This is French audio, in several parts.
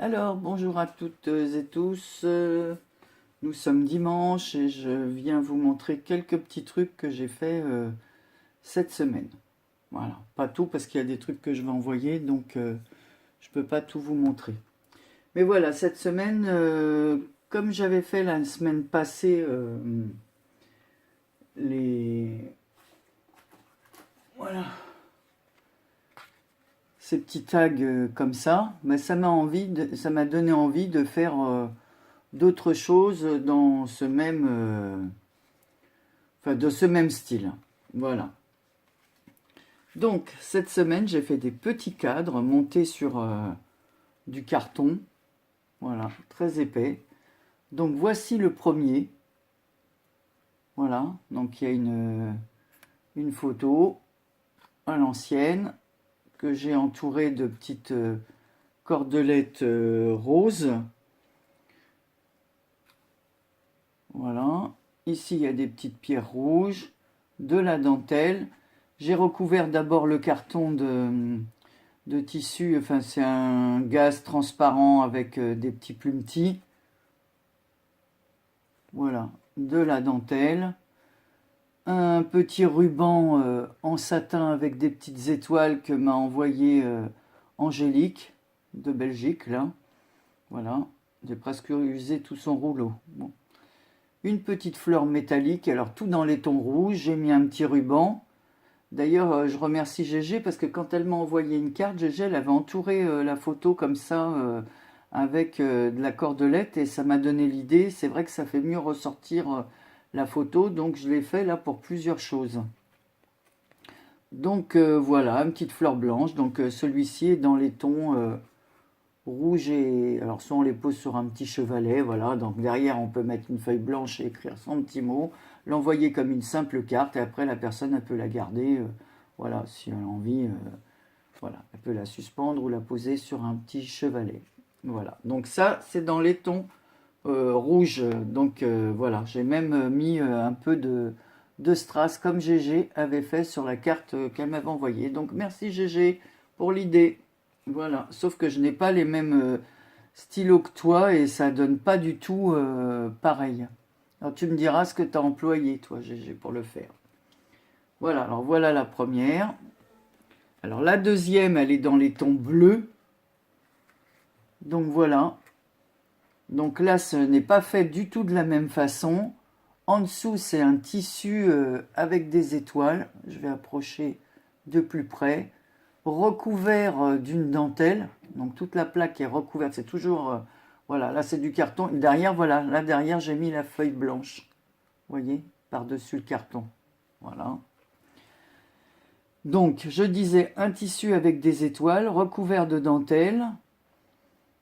Alors, bonjour à toutes et tous. Nous sommes dimanche et je viens vous montrer quelques petits trucs que j'ai fait cette semaine. Voilà, pas tout parce qu'il y a des trucs que je vais envoyer, donc je peux pas tout vous montrer. Mais voilà, cette semaine, comme j'avais fait la semaine passée, les voilà, ces petits tags comme ça, mais ça m'a donné envie de faire d'autres choses dans ce même, enfin de ce même style. Voilà. Donc cette semaine, j'ai fait des petits cadres montés sur du carton, voilà, très épais. Donc voici le premier. Voilà, donc il y a une photo à l'ancienne que j'ai entourée de petites cordelettes roses. Voilà. Ici, il y a des petites pierres rouges, de la dentelle. J'ai recouvert d'abord le carton de tissu, enfin c'est un gaze transparent avec des petits plumetis. Voilà, de la dentelle. Un petit ruban en satin avec des petites étoiles que m'a envoyé Angélique de Belgique, là. Voilà, j'ai presque usé tout son rouleau. Bon. Une petite fleur métallique, alors tout dans les tons rouges, j'ai mis un petit ruban. D'ailleurs, je remercie Gégé parce que quand elle m'a envoyé une carte, Gégé, elle avait entouré la photo comme ça avec de la cordelette et ça m'a donné l'idée. C'est vrai que ça fait mieux ressortir la photo, donc je l'ai fait là pour plusieurs choses. Donc voilà, une petite fleur blanche. Donc celui-ci est dans les tons rouge et... Alors soit on les pose sur un petit chevalet, voilà. Donc derrière on peut mettre une feuille blanche et écrire son petit mot, l'envoyer comme une simple carte et après la personne elle peut la garder, voilà, si elle a envie, voilà. Elle peut la suspendre ou la poser sur un petit chevalet. Voilà, donc ça c'est dans les tons rouges. Donc voilà, j'ai même mis un peu de strass comme Gégé avait fait sur la carte qu'elle m'avait envoyée. Donc merci Gégé pour l'idée. Voilà, sauf que je n'ai pas les mêmes stylos que toi et ça donne pas du tout pareil. Alors tu me diras ce que tu as employé toi Gégé pour le faire. Voilà, alors voilà la première. Alors la deuxième, elle est dans les tons bleus. Donc voilà. Donc là, ce n'est pas fait du tout de la même façon. En dessous, c'est un tissu avec des étoiles. Je vais approcher de plus près. Recouvert d'une dentelle. Donc toute la plaque est recouverte. C'est toujours... voilà, là c'est du carton. Derrière, voilà, là derrière, j'ai mis la feuille blanche. Vous voyez, par-dessus le carton. Voilà. Donc, je disais un tissu avec des étoiles, recouvert de dentelle.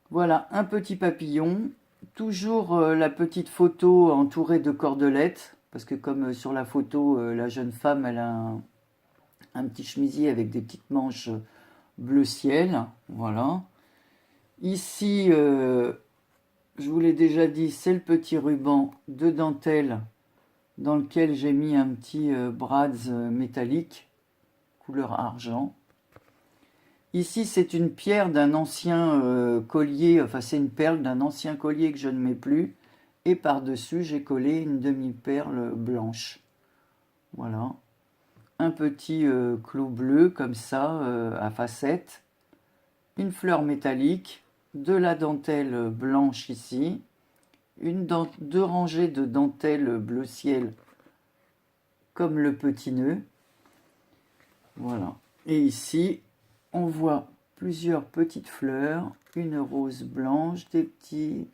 Voilà, un petit papillon. Toujours la petite photo entourée de cordelettes. Parce que comme sur la photo, la jeune femme, elle a un petit chemisier avec des petites manches bleu ciel. Voilà. Ici, je vous l'ai déjà dit, c'est le petit ruban de dentelle dans lequel j'ai mis un petit brads métallique, couleur argent. Ici, c'est une pierre d'un ancien collier, enfin c'est une perle d'un ancien collier que je ne mets plus. Et par-dessus, j'ai collé une demi-perle blanche. Voilà. Un petit clou bleu comme ça, à facettes. Une fleur métallique. De la dentelle blanche ici. Deux rangées de dentelle bleu ciel comme le petit nœud. Voilà. Et ici, on voit plusieurs petites fleurs, une rose blanche, des petites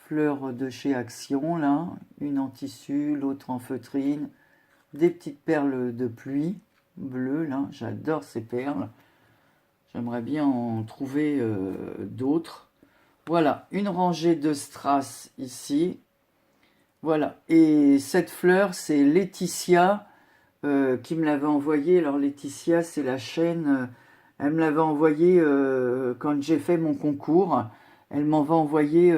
fleurs de chez Action, là, une en tissu, l'autre en feutrine, des petites perles de pluie bleues, là, j'adore ces perles. J'aimerais bien en trouver d'autres. Voilà, une rangée de strass ici. Voilà, et cette fleur, c'est Laetitia qui me l'avait envoyée. Alors Laetitia, c'est la chaîne, elle me l'avait envoyée quand j'ai fait mon concours. Elle m'avait envoyé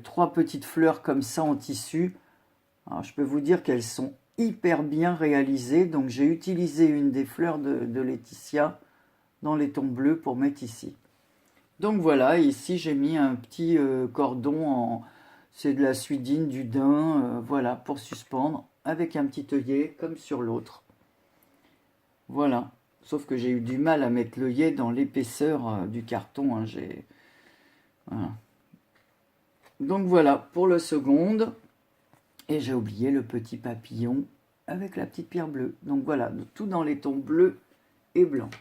3 petites fleurs comme ça en tissu. Alors je peux vous dire qu'elles sont hyper bien réalisées. Donc j'ai utilisé une des fleurs de Laetitia dans les tons bleus pour mettre ici. Donc voilà, ici j'ai mis un petit cordon en... C'est de la suidine, du daim, voilà, pour suspendre, avec un petit œillet, comme sur l'autre. Voilà. Sauf que j'ai eu du mal à mettre l'œillet dans l'épaisseur du carton. Hein, voilà. Donc voilà, pour le second. Et j'ai oublié le petit papillon avec la petite pierre bleue. Donc voilà, tout dans les tons bleus et blancs.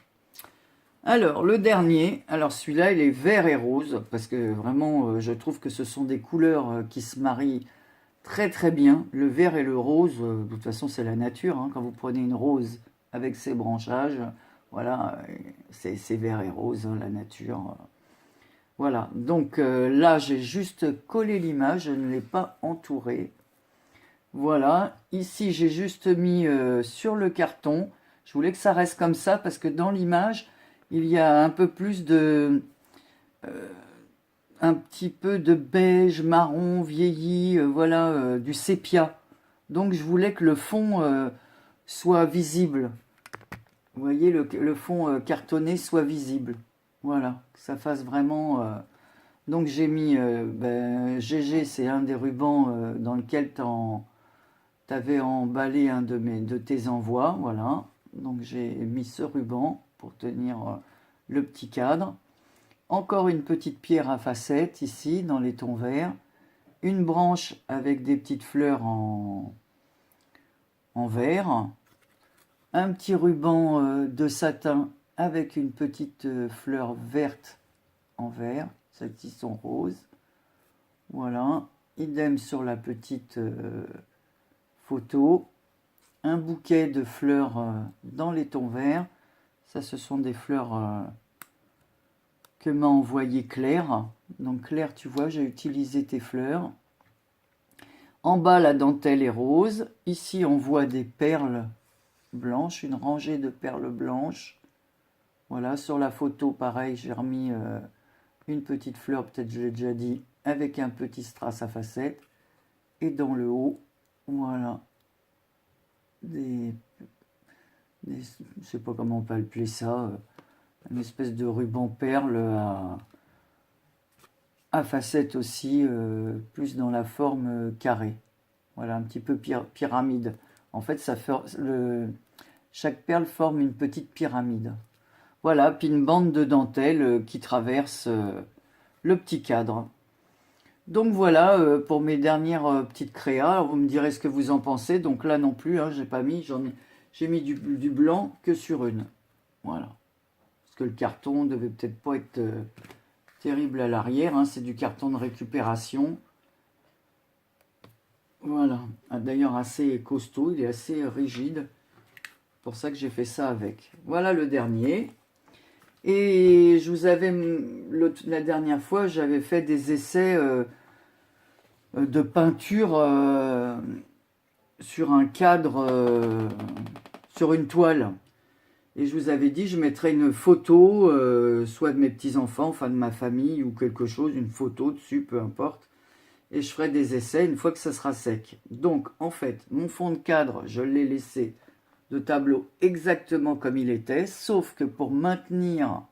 Alors, le dernier, alors celui-là, il est vert et rose, parce que vraiment, je trouve que ce sont des couleurs qui se marient très très bien. Le vert et le rose, de toute façon, c'est la nature. Hein. Quand vous prenez une rose avec ses branchages, voilà, c'est vert et rose, hein, la nature. Voilà, donc là, j'ai juste collé l'image, je ne l'ai pas entourée. Voilà, ici, j'ai juste mis sur le carton. Je voulais que ça reste comme ça, parce que dans l'image, il y a un peu plus de... un petit peu de beige, marron, vieilli, voilà, du sépia. Donc je voulais que le fond soit visible. Vous voyez, le fond cartonné soit visible. Voilà, que ça fasse vraiment... Donc j'ai mis GG, c'est un des rubans dans lequel tu avais emballé un de tes envois. Voilà, donc j'ai mis ce ruban pour tenir le petit cadre. Encore une petite pierre à facettes ici dans les tons verts. Une branche avec des petites fleurs en vert. Un petit ruban de satin avec une petite fleur verte en vert. Celles-ci sont roses. Voilà. Idem sur la petite photo. Un bouquet de fleurs dans les tons verts. Ça, ce sont des fleurs que m'a envoyé Claire. Donc Claire, tu vois, j'ai utilisé tes fleurs. En bas, la dentelle est rose. Ici, on voit des perles blanches, une rangée de perles blanches. Voilà, sur la photo, pareil, j'ai remis une petite fleur, peut-être je l'ai déjà dit, avec un petit strass à facettes. Et dans le haut, voilà, je ne sais pas comment on peut appeler ça, une espèce de ruban perle à facettes aussi, plus dans la forme carrée. Voilà, un petit peu pyramide. En fait, chaque perle forme une petite pyramide. Voilà, puis une bande de dentelle qui traverse le petit cadre. Donc voilà pour mes dernières petites créas. Alors, vous me direz ce que vous en pensez. Donc là non plus, hein, j'ai pas mis, j'ai mis du blanc que sur une. Voilà. Parce que le carton devait peut-être pas être terrible à l'arrière. Hein, c'est du carton de récupération. Voilà. Ah, d'ailleurs assez costaud, il est assez rigide. C'est pour ça que j'ai fait ça avec. Voilà le dernier. Et je vous avais, la dernière fois, j'avais fait des essais de peinture sur un cadre, sur une toile. Et je vous avais dit, je mettrais une photo, soit de mes petits-enfants, enfin de ma famille ou quelque chose, une photo dessus, peu importe. Et je ferai des essais une fois que ça sera sec. Donc, en fait, mon fond de cadre, je l'ai laissé de tableau exactement comme il était, sauf que pour maintenir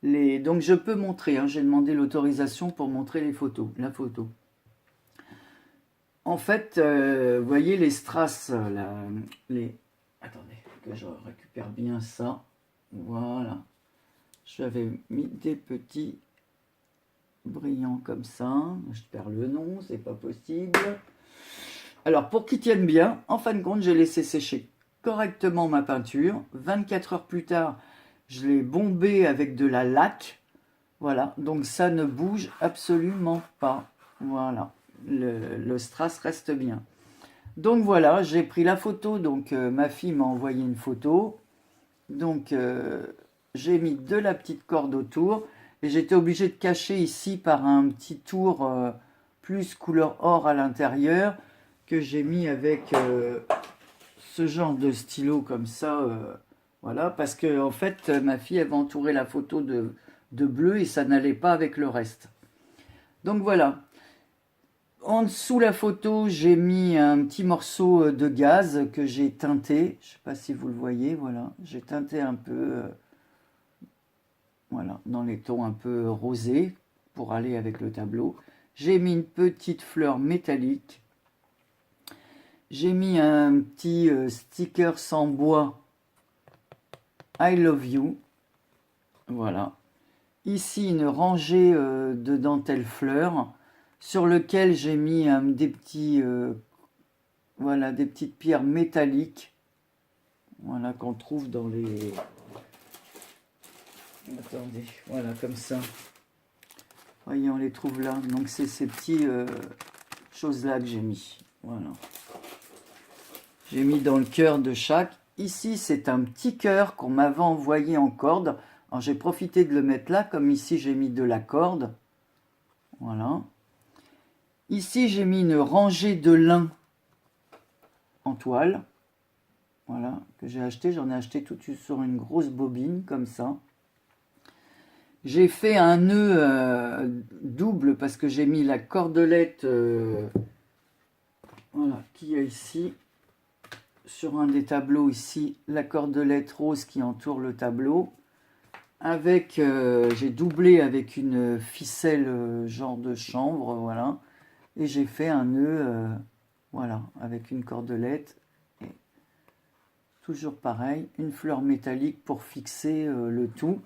les... Donc, je peux montrer, hein, j'ai demandé l'autorisation pour montrer les photos, la photo. En fait, vous voyez les strass, Attendez, que je récupère bien ça. Voilà. J'avais mis des petits brillants comme ça. Je perds le nom, c'est pas possible. Alors, pour qu'ils tiennent bien, en fin de compte, j'ai laissé sécher correctement ma peinture. 24 heures plus tard, je l'ai bombé avec de la laque. Voilà, donc ça ne bouge absolument pas. Voilà, le strass reste bien. Donc voilà, j'ai pris la photo, donc ma fille m'a envoyé une photo. Donc j'ai mis de la petite corde autour et j'étais obligé de cacher ici par un petit tour plus couleur or à l'intérieur que j'ai mis avec ce genre de stylo comme ça. Voilà, parce que en fait ma fille avait entouré la photo de bleu et ça n'allait pas avec le reste. Donc voilà. En dessous la photo, j'ai mis un petit morceau de gaz que j'ai teinté. Je ne sais pas si vous le voyez, voilà. J'ai teinté un peu. Voilà, dans les tons un peu rosés pour aller avec le tableau. J'ai mis une petite fleur métallique. J'ai mis un petit sticker sans bois. I love you. Voilà. Ici, une rangée de dentelle fleurs sur lequel j'ai mis des petits, voilà, des petites pierres métalliques. Voilà, qu'on trouve dans les... Attendez, voilà, comme ça. Voyez, on les trouve là. Donc, c'est ces petits choses-là que j'ai mis. Voilà. J'ai mis dans le cœur de chaque. Ici, c'est un petit cœur qu'on m'avait envoyé en corde. Alors, j'ai profité de le mettre là, comme ici, j'ai mis de la corde. Voilà. Ici, j'ai mis une rangée de lin en toile. Voilà, que j'ai acheté. J'en ai acheté tout sur une grosse bobine, comme ça. J'ai fait un nœud double parce que j'ai mis la cordelette voilà, qui est ici. Sur un des tableaux ici, la cordelette rose qui entoure le tableau. Avec, j'ai doublé avec une ficelle genre de chanvre, voilà. Et j'ai fait un nœud, voilà, avec une cordelette. Et toujours pareil, une fleur métallique pour fixer le tout.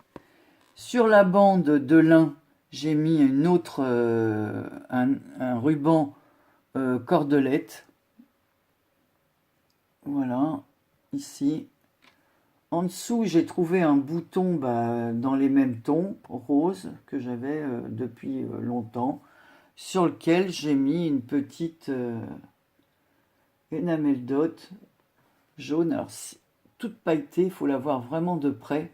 Sur la bande de lin, j'ai mis une autre, un ruban cordelette. Voilà, ici. En dessous, j'ai trouvé un bouton dans les mêmes tons, rose, que j'avais depuis longtemps, sur lequel j'ai mis une petite enamel dot jaune. Alors, toute pailletée, il faut la voir vraiment de près,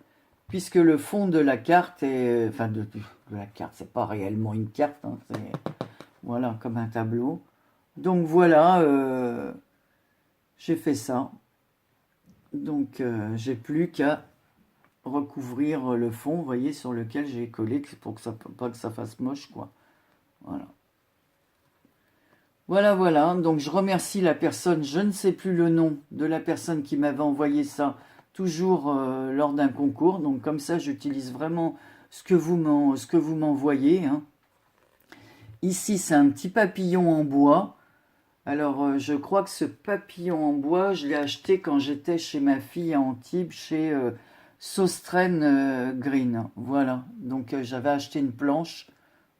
puisque le fond de la carte est... Enfin, de la carte, c'est pas réellement une carte, hein, c'est... Voilà, comme un tableau. Donc voilà, j'ai fait ça. Donc j'ai plus qu'à recouvrir le fond, vous voyez, sur lequel j'ai collé pour que ça, pas que ça fasse moche, quoi. Voilà. Voilà, voilà. Donc je remercie la personne, je ne sais plus le nom de la personne qui m'avait envoyé ça, toujours lors d'un concours. Donc comme ça, j'utilise vraiment ce que vous m'envoyez. Hein. Ici, c'est un petit papillon en bois. Alors, je crois que ce papillon en bois, je l'ai acheté quand j'étais chez ma fille à Antibes, chez Sostren Green. Voilà, donc j'avais acheté une planche.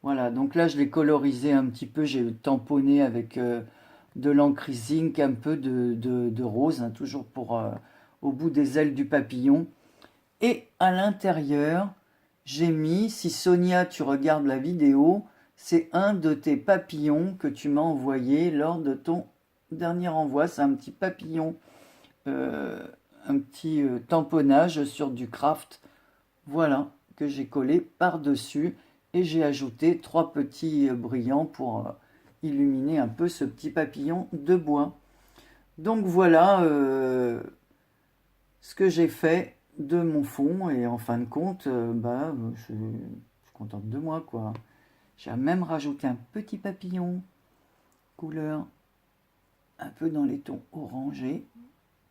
Voilà, donc là, je l'ai colorisé un petit peu. J'ai tamponné avec de l'encre zinc, un peu de rose, hein, toujours pour au bout des ailes du papillon. Et à l'intérieur, j'ai mis, si Sonia, tu regardes la vidéo, c'est un de tes papillons que tu m'as envoyé lors de ton dernier envoi. C'est un petit papillon, un petit tamponnage sur du craft. Voilà, que j'ai collé par-dessus. Et j'ai ajouté 3 petits brillants pour illuminer un peu ce petit papillon de bois. Donc voilà ce que j'ai fait de mon fond. Et en fin de compte, je suis contente de moi, quoi. J'ai même rajouté un petit papillon, couleur un peu dans les tons orangés.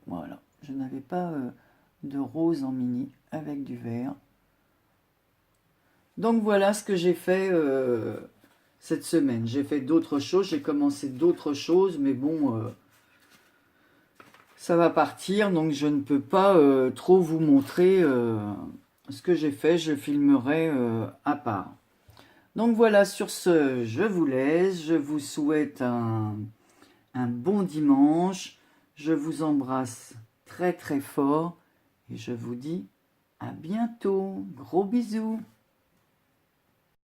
Voilà, je n'avais pas de rose en mini avec du vert. Donc voilà ce que j'ai fait cette semaine. J'ai fait d'autres choses, j'ai commencé d'autres choses, mais bon, ça va partir, donc je ne peux pas trop vous montrer ce que j'ai fait. Je filmerai à part. Donc voilà, sur ce, je vous laisse. Je vous souhaite un bon dimanche. Je vous embrasse très très fort. Et je vous dis à bientôt. Gros bisous.